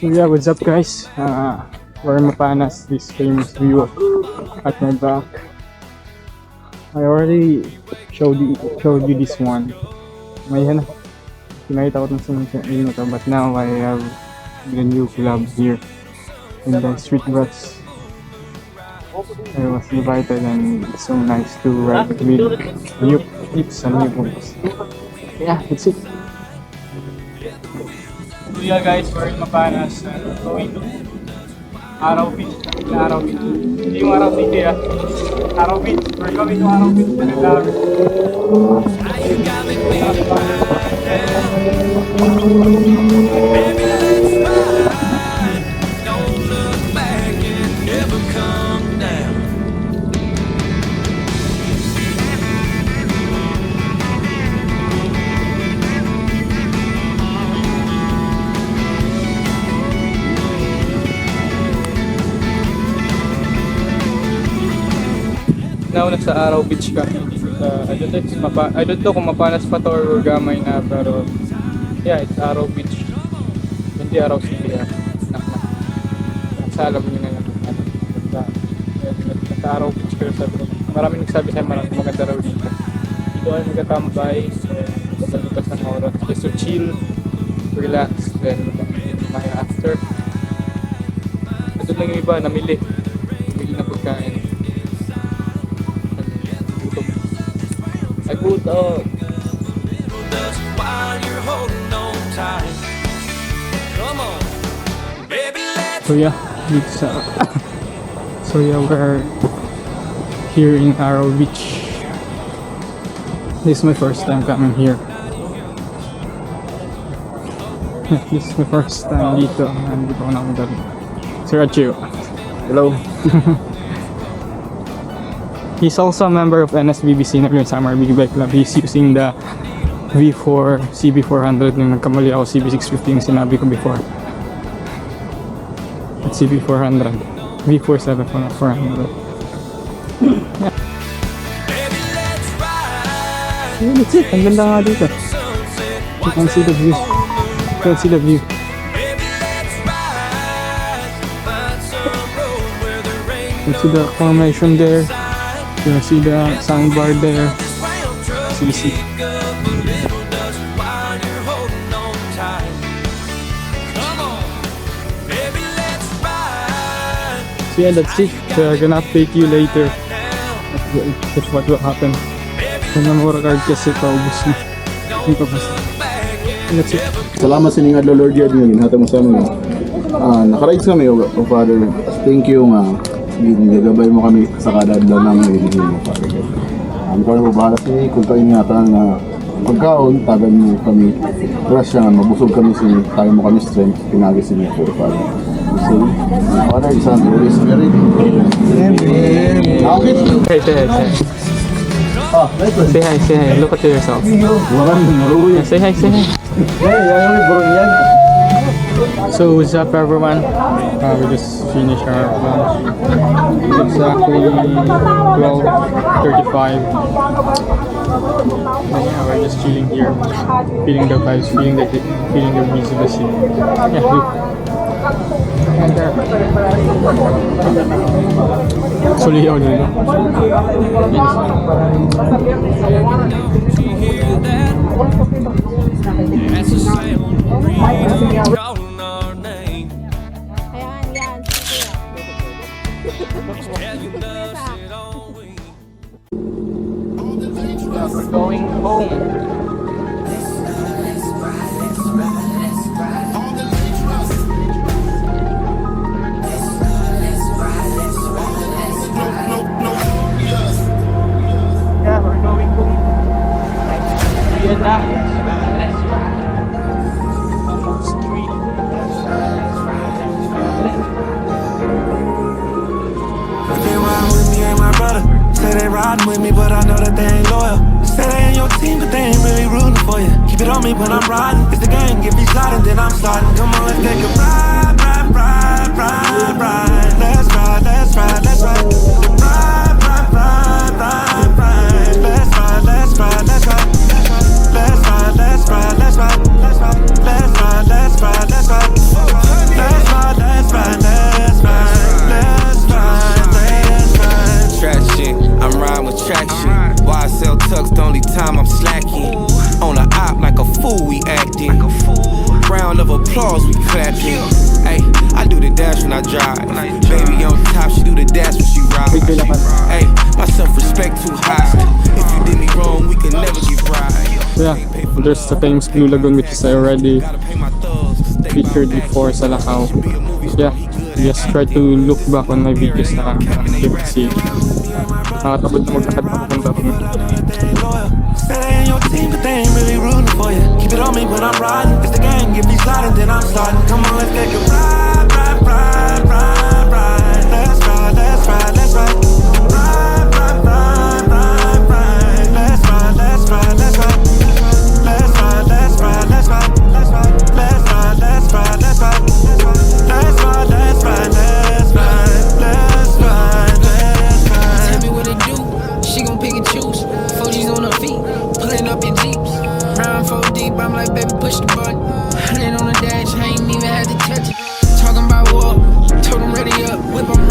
So yeah, what's up guys? We're in Mapanas, this famous view at my back. I already showed you this one. May pinakita ko itong sinasayang ito, but now I have the new club here in the Street Rats. I was invited and it's so nice to ride with new tips and new books. Yeah, that's it. So yeah guys, we're in Mapanas and we're going to Araw Beach. Araw Beach. Hindi yung Araw City Araw Beach. We're going to Araw Beach. Now nasa Araw Beach kami. I don't know kung Mapanas pa to or Gamay na, pero yeah, it's Araw Beach. Hindi Araw City Nasa alam nyo na lang. Nasa Araw Beach, pero sabi ko, maraming nagsabi sa'yo maganda raw dito. Dito ay magkatambay, salutas ng oras, just to chill, relax, then may after. Ito lang yung iba, namili na pagkain. Gutom. So yeah, we're here in Araw Beach. This is my first time coming here. This is my first time dito. Hindi pa ako nakakadali. Sir Achio. Hello. He's also a member of NSBBC Napion Summer Big Bike Club. He's using the V4 CB400 nung nagkamali ako, CB650 yung sinabi ko before. At CB400. V4 7400. Yeah. Yeah, that's it. Ang ganda nga dito. You can see the view. You can see the view. You can see the formation there. You can see the soundbar there. CC. So yeah, that's it. So I'm gonna update you later. That's what will happen. Kung namura card kasi paubos na. Dito basta. That's it. Salamat sa inyong Lord yun yun. Hinata mo sa amin. Nakarides kami, Father. Thank you nga. Gagabay mo kami sa kada adlaw namin hinihingi mo, Father. Kung ano mo bahala sa inyo, kung kaingatan na pagkaon, tagan mo kami. Grasya nga, mabusog kami sa inyo, tayo mo kami strength, pinagis inyo po, Father. So, Father, Son, Holy Spirit. Amen. Okay. Say hi. Look at yourself. Say hi. So what's up everyone? We just finished our lunch. It's exactly 12:35. Yeah, we're just chilling here, feeling the vibes, feeling the breeze of the sea. Yeah, look. And there. Suliyaw nila. We're going home. Yeah, we're going home. Ayan na. Street. They ride with me, ain't my brother. Say they riding with me, but I know that they ain't loyal. Say they ain't your team, but they ain't really rooting for you. Keep it on me when I'm riding. It's the game, get me sliding, then I'm sliding. Come on, let's take a ride. Let's ride. Let's ride. Let's ride. Let's ride. attraction. Why I sell tux the only time I'm slacking. On the op like a fool we acting. Round of applause we clapping. Hey, I do the dash when I drive. Baby on top, she do the dash when she ride. Hey, my self-respect too high. If you did me wrong, we could never get right. Yeah, there's the famous Blue Lagoon which is I already featured before sa Lacau. Yeah, just try to look back on my videos na you can see. Nakatabod na magkakad na pupunta ko. Say they ain't your team, but they ain't really rooting for you. Keep it on me when I'm riding. It's the game, get me sliding, then I'm starting. Come on, let's take a ride, ride, ride, ride, ride. Let's ride, let's ride, let's ride. Ride, ride, ride, ride, ride. Let's ride, let's ride, let's ride. Let's ride, let's ride, let's ride. Let's ride, let's ride, let's ride, let's ride. Let's ride, let's ride, let's ride. Let's ride, let's ride. Tell me what it do, she gon' pick and choose. 4G's on her feet, pulling up in Jeeps. Round 4 deep, I'm like, baby, push the button. 100 on the dash, I ain't even had to touch it. Talking about war, told him ready up, whip 'em